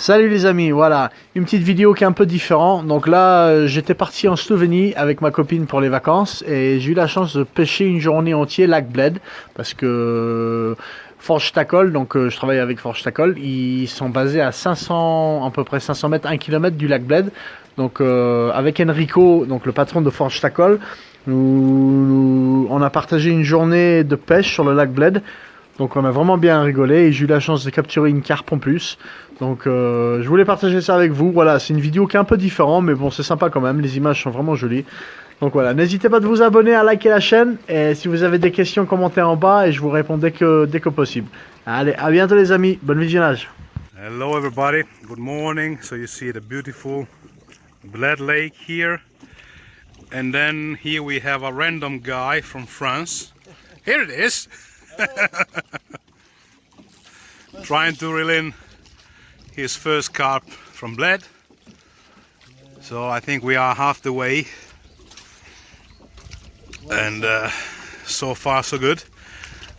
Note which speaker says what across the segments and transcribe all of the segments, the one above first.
Speaker 1: Salut les amis, voilà, une petite vidéo qui est un peu différente. Donc là, j'étais parti en Slovénie avec ma copine pour les vacances et j'ai eu la chance de pêcher une journée entière lac Bled parce que Forge Tackle, donc je travaille avec Forge Tackle, ils sont basés à 500, à peu près 500 mètres, 1 km du lac Bled. Donc avec Enrico, donc le patron de Forge Tackle, on a partagé une journée de pêche sur le lac Bled. Donc on a vraiment bien rigolé et j'ai eu la chance de capturer une carpe en plus. Donc je voulais partager ça avec vous. Voilà, c'est une vidéo qui est un peu différente, mais bon, c'est sympa quand même. Les images sont vraiment jolies. Donc voilà, n'hésitez pas de vous abonner, à liker la chaîne. Et si vous avez des questions, commentez en bas et je vous réponds dès que possible. Allez, à bientôt les amis. Bon visionnage.
Speaker 2: Hello everybody, good morning. So you see the beautiful Bled Lake here. And then here we have a random guy from France. Here it is. Trying to reel in his first carp from Bled. So I think we are half the way. And so far so good.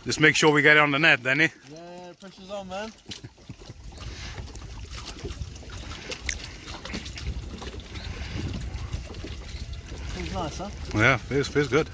Speaker 2: Just make sure we get it on the net, Danny.
Speaker 1: Yeah, pressure's on, man. Feels nice, huh?
Speaker 2: Yeah, feels good.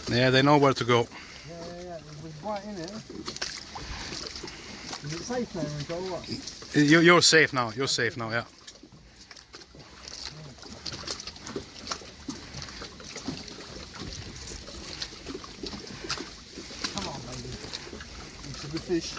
Speaker 2: Yeah, they know where to go.
Speaker 1: Yeah. It was right in it. Is it safe now, Enrico, or what?
Speaker 2: You're safe now. You're safe now. Yeah.
Speaker 1: Come on, baby. It's a good fish.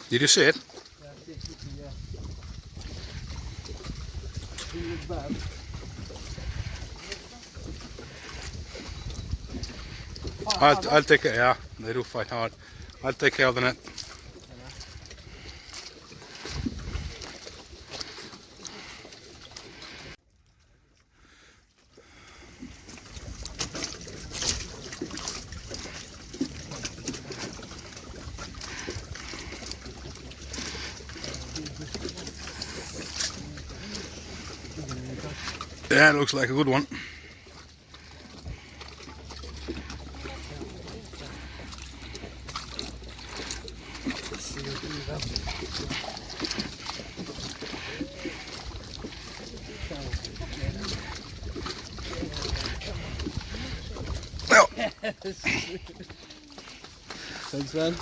Speaker 2: Did you see it?
Speaker 1: Yeah, yeah. Didn't look bad.
Speaker 2: I'll take it. Yeah, they do fight hard. I'll take care of the net. Yeah, it looks like a good one. Well,
Speaker 1: Thanks, man.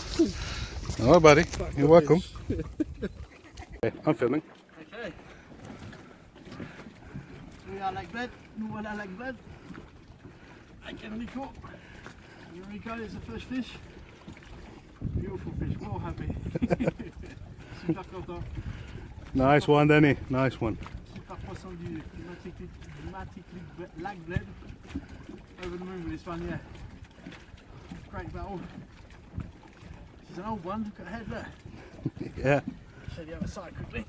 Speaker 2: no, buddy. You're welcome. Okay, I'm filming.
Speaker 1: Okay. We are like Bled. Nous voilà like Bled. Avec Enrico. Enrico is the first fish. Beautiful fish. Well happy. Super content.
Speaker 2: Nice one, Danny. Nice one.
Speaker 1: Super poisson du Matic lac Bled. Over the moon with this one, yeah. Great battle. She's an old one. Look at her head there.
Speaker 2: Yeah.
Speaker 1: Show the other side quickly.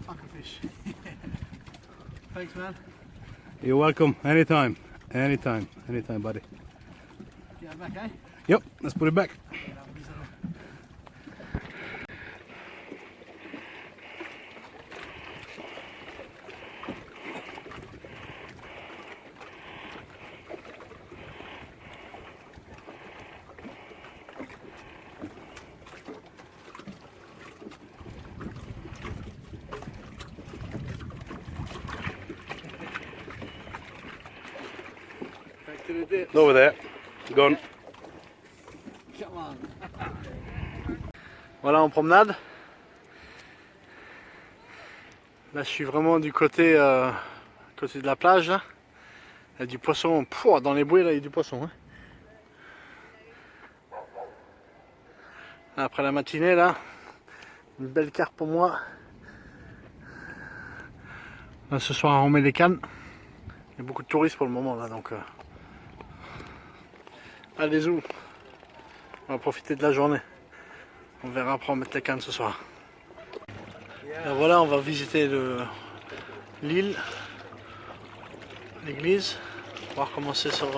Speaker 1: Fuck a fish. Thanks, man.
Speaker 2: You're welcome. Anytime. Anytime. Anytime, buddy.
Speaker 1: Get it back, eh?
Speaker 2: Yep. Let's put it back.
Speaker 1: Back to the dip.
Speaker 2: Over there. Gone.
Speaker 1: Voilà, en promenade. Là, je suis vraiment du côté, côté de la plage. Là. Il y a du poisson. Pouah, dans les bouées, là, il y a du poisson. Hein. Après la matinée, là, une belle carpe pour moi. Là, ce soir, on met les cannes. Il y a beaucoup de touristes pour le moment, là, donc... Allez, où on va profiter de la journée. On verra après on mettre les cannes ce soir. Et voilà, on va visiter l'île, l'église, voir comment c'est sur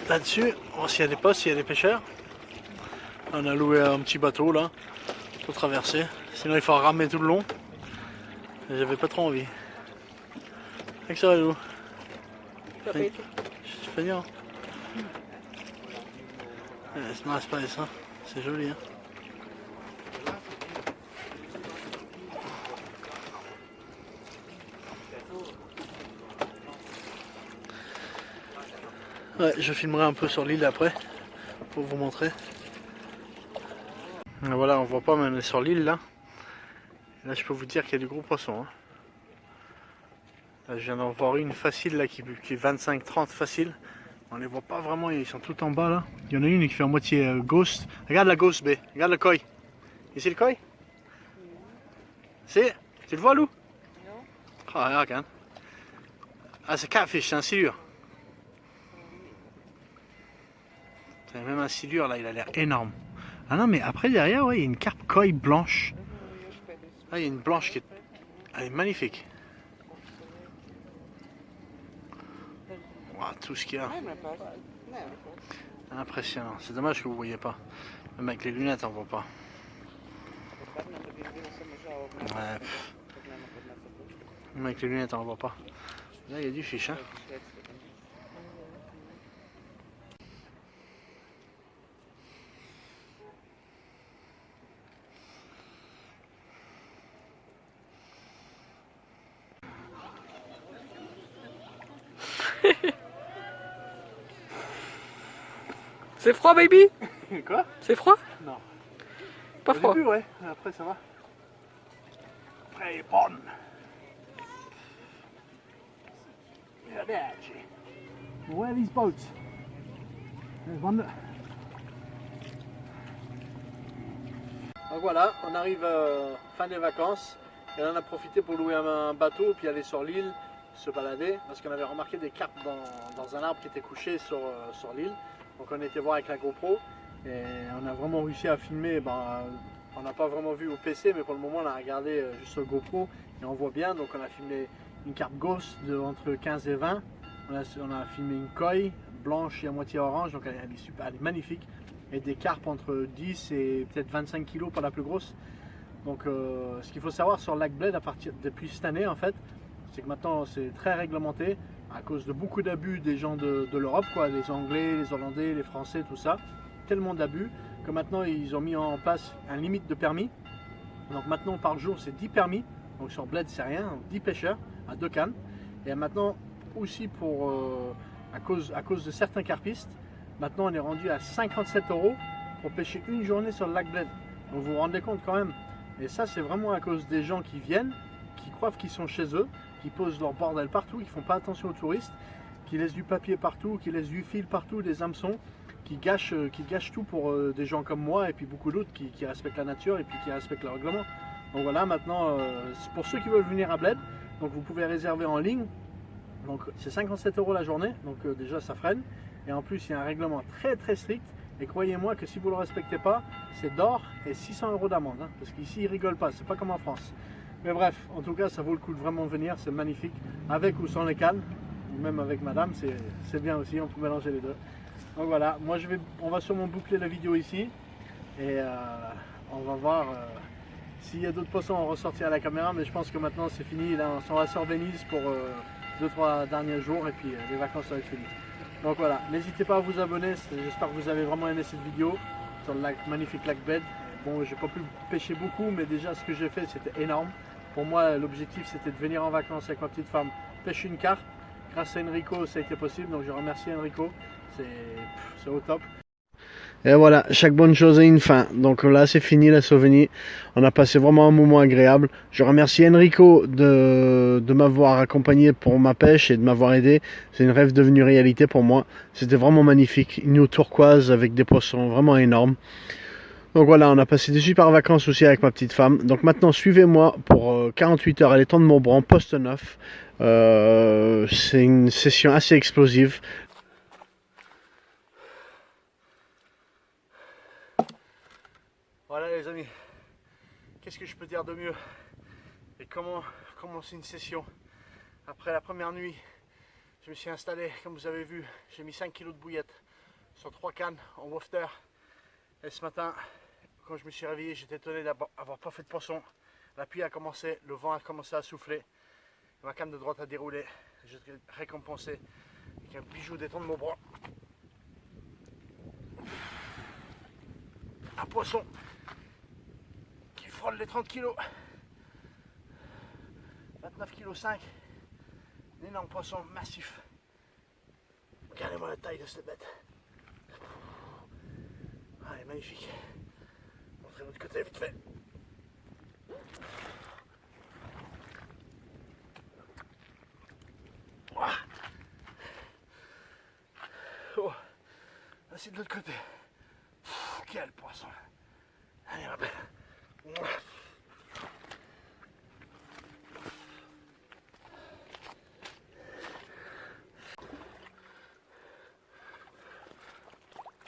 Speaker 1: là-dessus, voir s'il y a des postes, s'il y a des pêcheurs. On a loué un petit bateau là pour traverser, sinon il faut ramer tout le long. Et j'avais pas trop envie. Avec ça, où je fais bien. C'est nice place, hein. C'est joli. Hein. Ouais, je filmerai un peu sur l'île après pour vous montrer. Et voilà, on voit pas, mais on est sur l'île là. Et là, je peux vous dire qu'il y a du gros poisson. Hein. Là, je viens d'en voir une facile là qui est 25-30 facile. On les voit pas vraiment, ils sont tout en bas là. Il y en a une qui fait à moitié ghost. Regarde la ghost, B. Regarde le koi. Ici le koi? C'est? Tu le vois, Lou? Non. Ah, regarde. Ah, c'est catfish, c'est un silure. C'est même un silure là, il a l'air énorme. Ah non, mais après derrière, ouais, il y a une carpe koi blanche. Ah, il y a une blanche qui est, elle est magnifique. Wow, tout ce qu'il y a. Impressionnant. C'est dommage que vous ne voyez pas. Même avec les lunettes, on ne voit pas. Ouais. Même avec les lunettes, on ne voit pas. Là, il y a du fish. Hein.
Speaker 3: C'est froid, baby?
Speaker 1: Quoi?
Speaker 3: C'est froid?
Speaker 1: Non.
Speaker 3: Pas
Speaker 1: Au
Speaker 3: froid.
Speaker 1: début, ouais. Après, ça va. Après, elle est bonne. Where are these boats? There's one. Donc voilà, on arrive fin des vacances. Et on a profité pour louer un bateau puis aller sur l'île, se balader. Parce qu'on avait remarqué des carpes dans un arbre qui était couché sur l'île. Donc on était voir avec la GoPro. Et on a vraiment réussi à filmer. On n'a pas vraiment vu au PC, mais pour le moment on a regardé juste sur GoPro. Et on voit bien, donc on a filmé une carpe ghost de entre 15 et 20. On a filmé une koi blanche et à moitié orange, donc elle est super, elle est magnifique. Et des carpes entre 10 et peut-être 25 kg pour la plus grosse. Donc ce qu'il faut savoir sur Lac Bled depuis cette année en fait, c'est que maintenant c'est très réglementé à cause de beaucoup d'abus des gens de l'Europe, quoi, les Anglais, les Hollandais, les Français, tout ça. Tellement d'abus que maintenant ils ont mis en place un limite de permis. Donc maintenant par jour c'est 10 permis. Donc sur Bled c'est rien, 10 pêcheurs à 2 cannes. Et maintenant aussi à cause de certains carpistes, maintenant on est rendu à 57 € pour pêcher une journée sur le lac Bled. Donc vous vous rendez compte quand même. Et ça c'est vraiment à cause des gens qui viennent, qui croient qu'ils sont chez eux, qui posent leur bordel partout, qui font pas attention aux touristes, qui laissent du papier partout, qui laissent du fil partout, des hameçons, qui gâchent tout pour des gens comme moi et puis beaucoup d'autres qui respectent la nature et puis qui respectent le règlement. Donc voilà, maintenant pour ceux qui veulent venir à Bled, donc vous pouvez réserver en ligne. Donc c'est 57 € la journée, donc déjà ça freine. Et en plus il y a un règlement très très strict. Et croyez-moi que si vous ne le respectez pas, c'est d'or et 600 € d'amende. Hein, parce qu'ici ils rigolent pas, c'est pas comme en France. Mais bref, en tout cas ça vaut le coup de vraiment venir, c'est magnifique. Avec ou sans les cannes, ou même avec madame, c'est bien aussi, on peut mélanger les deux. Donc voilà, moi on va sûrement boucler la vidéo ici. Et on va voir s'il y a d'autres poissons, on ressortira à la caméra. Mais je pense que maintenant c'est fini, là on va sur Venise pour 2-3 derniers jours et puis les vacances vont être finies. Donc voilà, n'hésitez pas à vous abonner, j'espère que vous avez vraiment aimé cette vidéo sur le magnifique lac Bled. Bon, j'ai pas pu pêcher beaucoup, mais déjà ce que j'ai fait c'était énorme. Pour moi l'objectif c'était de venir en vacances avec ma petite femme, pêcher une carpe, grâce à Enrico ça a été possible, donc je remercie Enrico, c'est au top. Et voilà, chaque bonne chose a une fin. Donc là, c'est fini la Slovénie. On a passé vraiment un moment agréable. Je remercie Enrico de m'avoir accompagné pour ma pêche et de m'avoir aidé. C'est une rêve devenue réalité pour moi. C'était vraiment magnifique. Une eau turquoise avec des poissons vraiment énormes. Donc voilà, on a passé des super vacances aussi avec ma petite femme. Donc maintenant, suivez-moi pour 48 heures à l'étang de Maubrand, poste 9. C'est une session assez explosive. Voilà les amis, qu'est-ce que je peux dire de mieux? Et comment commencer une session? Après la première nuit, je me suis installé, comme vous avez vu, j'ai mis 5 kg de bouillettes sur 3 cannes en wafter. Et ce matin, quand je me suis réveillé, j'étais étonné d'avoir pas fait de poisson. La pluie a commencé, le vent a commencé à souffler, ma canne de droite a déroulé. J'ai été récompensé avec un bijou d'étang de Maubrand. Un poisson qui frôle les 30 kg. 29,5 kg. Un énorme poisson massif. Regardez-moi la taille de cette bête. Ah, elle est magnifique. Montrez l'autre côté vite fait. Oh, là c'est de l'autre côté. Quel poisson. Allez ma belle.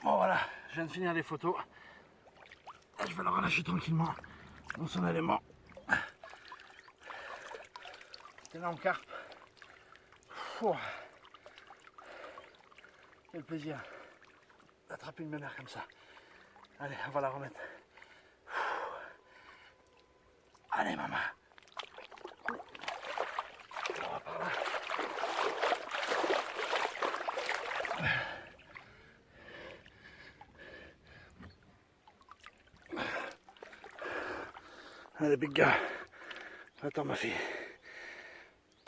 Speaker 1: Bon voilà, je viens de finir les photos. Et je vais le relâcher tranquillement dans son élément. Énorme carpe. Oh. Quel plaisir d'attraper une mémère comme ça. Allez, on va la remettre. Allez maman. On va par là. Allez big gars. Attends ma fille.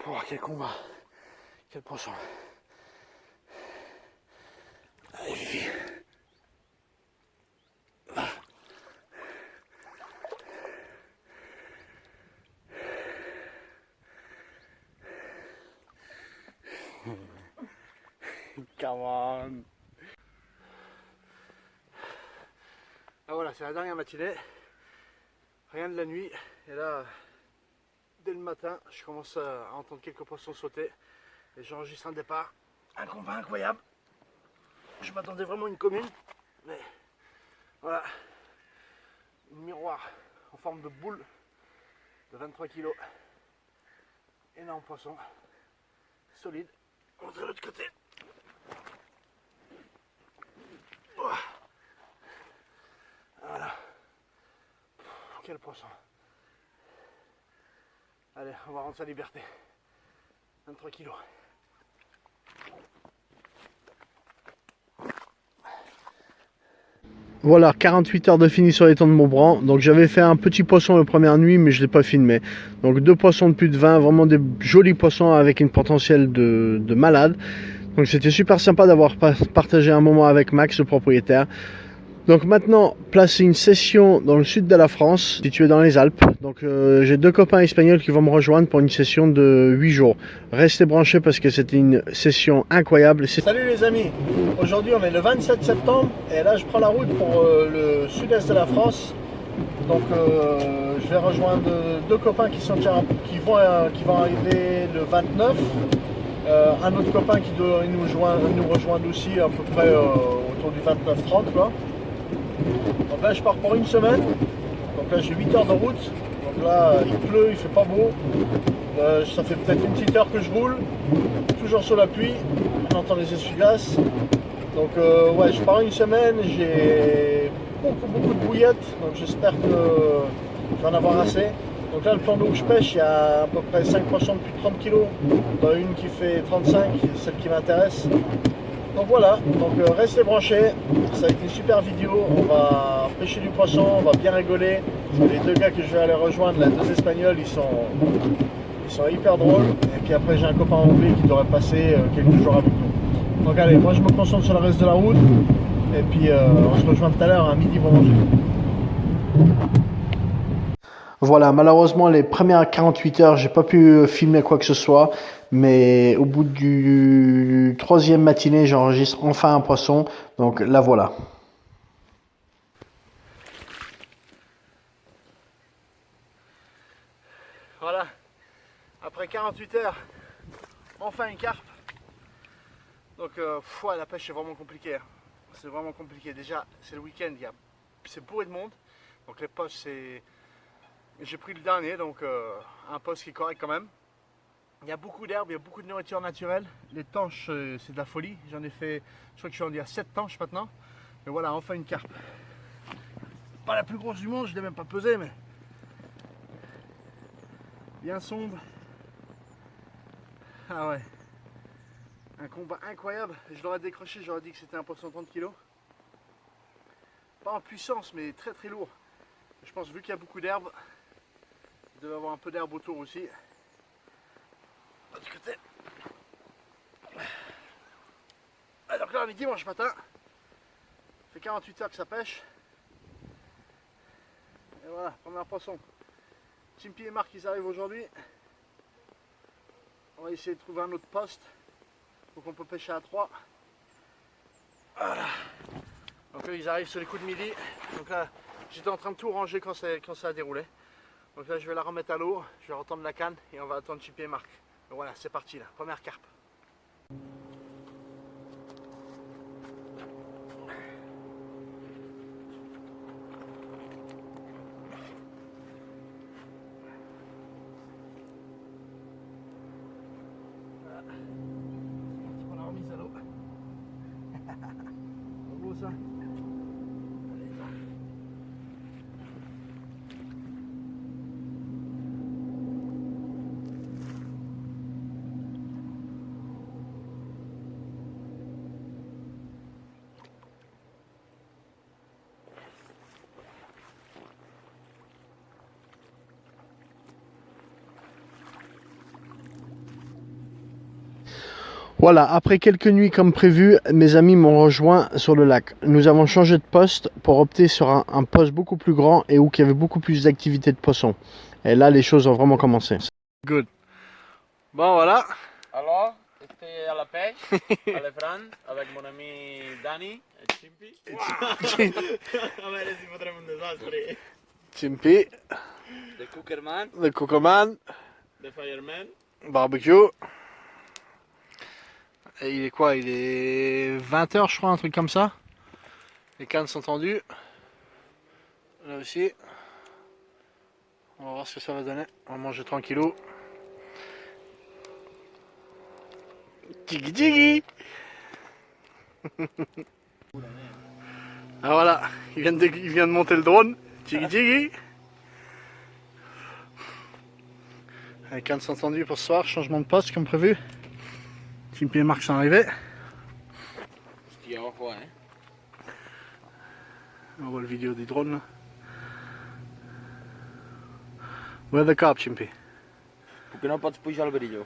Speaker 1: Oh, quel combat. Quel poisson. Allez Fifi. Come on. Ah voilà, c'est la dernière matinée. Rien de la nuit. Et là, dès le matin, je commence à entendre quelques poissons sauter. Et j'enregistre un départ. Un combat incroyable. Je m'attendais vraiment à une commune. Mais voilà. Un miroir en forme de boule de 23 kg. Énorme poisson. Solide. On va de l'autre côté. Voilà. Quel poisson. Allez, on va rendre sa liberté. 23 kg. Voilà, 48 heures de fini sur l'étang de Maubrand. Donc j'avais fait un petit poisson la première nuit, mais je ne l'ai pas filmé. Donc 2 poissons de plus de 20, vraiment des jolis poissons avec une potentiel de malade. Donc c'était super sympa d'avoir partagé un moment avec Max, le propriétaire. Donc maintenant, place une session dans le sud de la France, située dans les Alpes. Donc j'ai 2 copains espagnols qui vont me rejoindre pour une session de 8 jours. Restez branchés parce que c'était une session incroyable. Salut les amis, aujourd'hui on est le 27 septembre et là je prends la route pour le sud-est de la France. Donc je vais rejoindre 2 copains qui vont arriver le 29. Un autre copain qui doit nous rejoindre aussi à peu près autour du 29-30 quoi. Donc là je pars pour une semaine, donc là j'ai 8 heures de route, donc là il pleut, il fait pas beau, ça fait peut-être une petite heure que je roule, toujours sur la pluie, on entend les essuie-glaces, donc ouais je pars une semaine, j'ai beaucoup de bouillettes, donc j'espère que je vais en avoir assez. Donc là le plan d'eau que je pêche, il y a à peu près 5 poissons de plus de 30 kg, dont une qui fait 35, celle qui m'intéresse. Donc voilà, donc restez branchés, ça va être une super vidéo, on va pêcher du poisson, on va bien rigoler. Les 2 gars que je vais aller rejoindre, les 2 Espagnols, ils Ils sont hyper drôles. Et puis après, j'ai un copain anglais qui devrait passer quelques jours avec nous. Donc allez, moi je me concentre sur le reste de la route. Et puis on se rejoint tout à l'heure à midi pour manger. Voilà, malheureusement les premières 48 heures, j'ai pas pu filmer quoi que ce soit. Mais au bout du troisième matinée, j'enregistre enfin un poisson. Donc là voilà. Voilà, après 48 heures, enfin une carpe. Donc la pêche est vraiment compliquée. C'est vraiment compliqué. Déjà, c'est le week-end, c'est bourré de monde. Donc les postes, c'est... J'ai pris le dernier, donc un poste qui est correct quand même. Il y a beaucoup d'herbes, il y a beaucoup de nourriture naturelle. Les tanches, c'est de la folie. J'en ai fait, je crois que je suis rendu à 7 tanches maintenant. Mais voilà, enfin une carpe. Pas la plus grosse du monde, je ne l'ai même pas pesée, mais... bien sombre. Ah ouais. Un combat incroyable. Je l'aurais décroché, j'aurais dit que c'était un poisson 30 kg. Pas en puissance, mais très très lourd. Je pense, vu qu'il y a beaucoup d'herbe, il devait y avoir un peu d'herbe autour aussi. Du côté. Alors là, on est dimanche matin. Ça fait 48 heures que ça pêche. Et voilà, premier poisson. Chimpy et Marc, ils arrivent aujourd'hui. On va essayer de trouver un autre poste. Donc on peut pêcher à 3. Voilà. Donc là, ils arrivent sur les coups de midi. Donc là, j'étais en train de tout ranger quand ça a déroulé. Donc là, je vais la remettre à l'eau. Je vais retendre la canne et on va attendre Chimpy et Marc. Donc voilà, c'est parti là. Première carpe. On a remise à l'eau. Beau ça. Allez, là. Voilà, après quelques nuits comme prévu, mes amis m'ont rejoint sur le lac. Nous avons changé de poste pour opter sur un poste beaucoup plus grand et où il y avait beaucoup plus d'activités de poissons. Et là, les choses ont vraiment commencé. Good. Bon, voilà.
Speaker 3: Alors, j'étais à la pêche, à la France, avec mon ami Danny et Chimpy. A ver si potremo un desastre.
Speaker 1: Chimpy,
Speaker 3: The Cookerman,
Speaker 1: the Cookerman,
Speaker 3: The Fireman.
Speaker 1: barbecue. Et il est quoi? Il est 20h je crois, un truc comme ça. Les cannes sont tendues. Là aussi. On va voir ce que ça va donner. On va manger tranquillou. Tigi tigi. Ah voilà, il vient de monter le drone. Tigi tigi. Les cannes sont tendues pour ce soir, changement de poste comme prévu. Chimpy et Marc sont arrivés.
Speaker 3: Hostia, ojo,
Speaker 1: On voit la vidéo du drone là. Where the carp, Chimpy?
Speaker 3: Porque no pots pujar el brillo.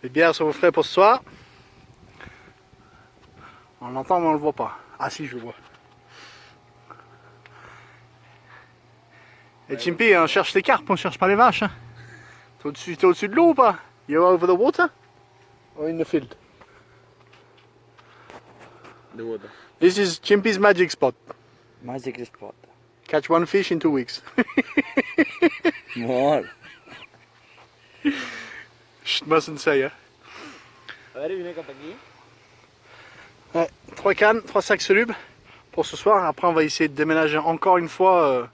Speaker 1: Les bières sont au frais pour ce soir. On l'entend mais on le voit pas. Ah si, je le vois. Et Chimpy, on cherche les carpes, on cherche pas les vaches. Hein. T'es au-dessus de l'eau ou pas? You're over the water? Or in the field?
Speaker 3: The water.
Speaker 1: This is Chimpy's magic spot.
Speaker 3: Magic spot.
Speaker 1: Catch one fish in 2 weeks.
Speaker 3: More.
Speaker 1: Chut, mustn't say, hein.
Speaker 3: A ver, viene cap aquí.
Speaker 1: Ouais, 3 cannes, 3 sacs solubles pour ce soir. Après, on va essayer de déménager encore une fois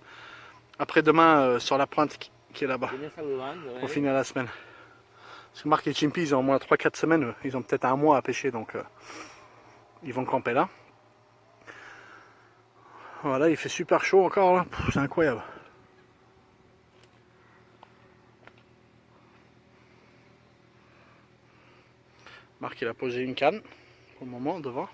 Speaker 1: après-demain sur la pointe qui est là-bas.
Speaker 3: Viene saludando,
Speaker 1: Pour finir la semaine. Parce que Marc et Chimpy, ils ont au moins 3-4 semaines. Ils ont peut-être un mois à pêcher, donc ils vont camper là. Voilà, il fait super chaud encore là. C'est incroyable. Marc, il a posé une canne pour le moment devant.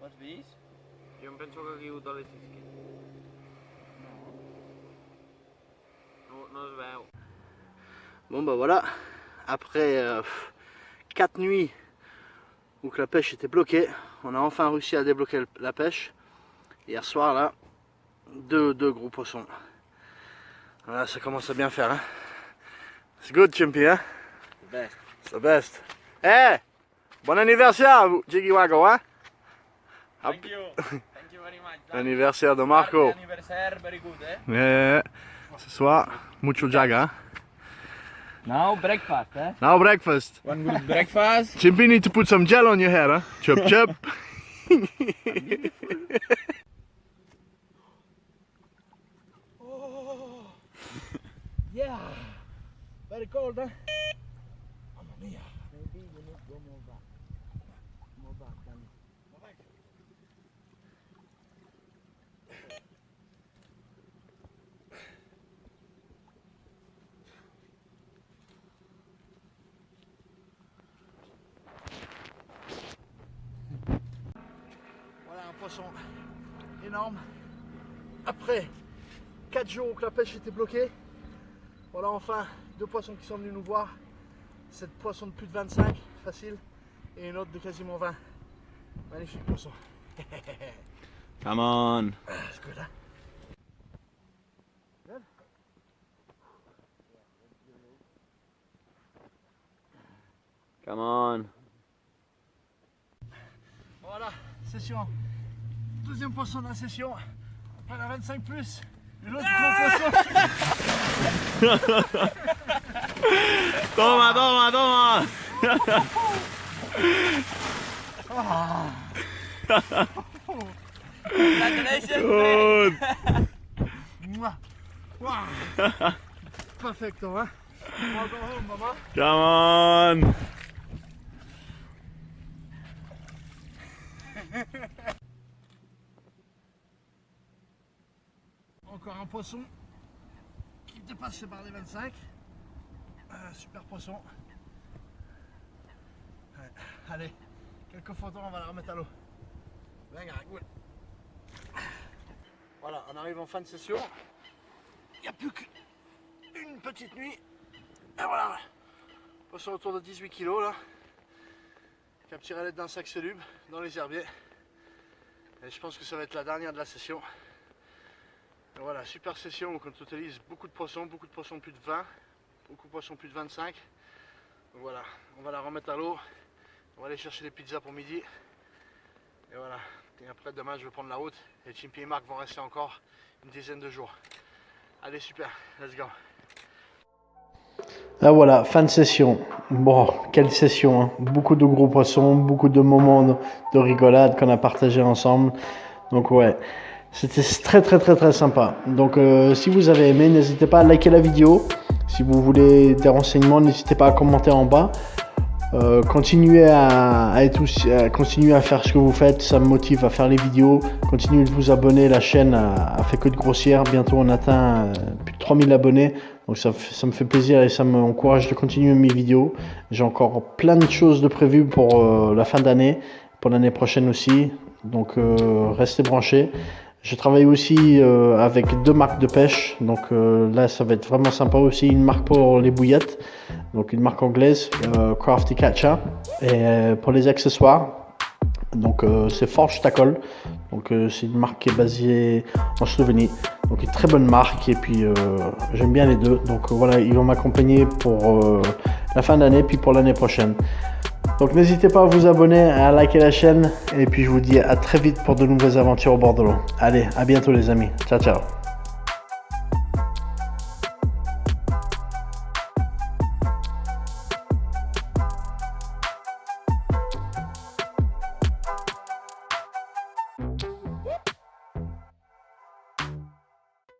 Speaker 3: Ho has vist? Jo em penso que ha caigut a les isques. No es veu.
Speaker 1: Bon bah voilà, après 4 nuits où que la pêche était bloquée, on a enfin réussi à débloquer la pêche. Hier soir là, deux gros poissons. Voilà, ça commence à bien faire. Hein. It's good, Chimpy, hein?
Speaker 3: The best.
Speaker 1: It's the best. Eh! Bon anniversaire, Jiggy Wago, hein?
Speaker 3: Thank you. Thank you very much.
Speaker 1: L'anniversaire de Marco.
Speaker 3: Happy anniversaire, very good, eh?
Speaker 1: Yeah. Ce soir, mucho jaga, hein?
Speaker 3: Now breakfast, eh?
Speaker 1: Now breakfast.
Speaker 3: One good breakfast.
Speaker 1: Chimpy need to put some gel on your head, huh? Chop chop. Yeah, very cold, huh? Mamma mia. Maybe you need to go more back. More back, Danny. More back. Voilà un poisson énorme. Après 4 jours que la pêche était bloquée, voilà enfin 2 poissons qui sont venus nous voir. 7 poissons de plus de 25, facile, et une autre de quasiment 20. Magnifique poisson.
Speaker 3: Come on.
Speaker 1: That's good, hein? Good?
Speaker 3: Come on.
Speaker 1: Voilà, session. Deuxième poisson de la session. Après la 25 plus. Une autre gros poisson.
Speaker 3: Toma, toma, toma. Congratulations.
Speaker 1: Mouah. Wow. Perfecto, hein? I'll go home, mama.
Speaker 3: Come on.
Speaker 1: Encore un poisson qui dépasse les barres des 25. Super poisson. Ouais. Allez, quelques photos, on va la remettre à l'eau. Venga, good. Voilà, on arrive en fin de session. Il n'y a plus qu'une petite nuit. Et voilà, poisson autour de 18 kg là. Capturé à l'aide d'un sac soluble dans les herbiers. Et je pense que ça va être la dernière de la session. Et voilà, super session où on totalise beaucoup de poissons plus de 20, beaucoup de poissons plus de 25. Donc voilà, on va la remettre à l'eau, on va aller chercher des pizzas pour midi. Et voilà, et après demain je vais prendre la route et Chimpy et Marc vont rester encore une dizaine de jours. Allez super, let's go. Ah voilà, fin de session. Bon, quelle session, hein. Beaucoup de gros poissons, beaucoup de moments de rigolade qu'on a partagé ensemble. Donc ouais, c'était très sympa. Donc si vous avez aimé, n'hésitez pas à liker la vidéo. Si vous voulez des renseignements, n'hésitez pas à commenter en bas. Continuez à faire ce que vous faites, ça me motive à faire les vidéos. Continuez de vous abonner, la chaîne a fait que de grossir. Bientôt on atteint plus de 3000 abonnés. Donc ça me fait plaisir et ça m'encourage de continuer mes vidéos. J'ai encore plein de choses de prévues pour la fin d'année, pour l'année prochaine aussi. Donc restez branchés. Je travaille aussi avec 2 marques de pêche, donc là ça va être vraiment sympa aussi. Une marque pour les bouillettes, donc une marque anglaise, Crafty Catcher, et pour les accessoires, donc c'est Forge Tackle, donc c'est une marque qui est basée en Slovénie, donc une très bonne marque et puis j'aime bien les deux, donc voilà, ils vont m'accompagner pour la fin d'année puis pour l'année prochaine. Donc n'hésitez pas à vous abonner, à liker la chaîne et puis je vous dis à très vite pour de nouvelles aventures au bord de l'eau. Allez, à bientôt les amis. Ciao ciao.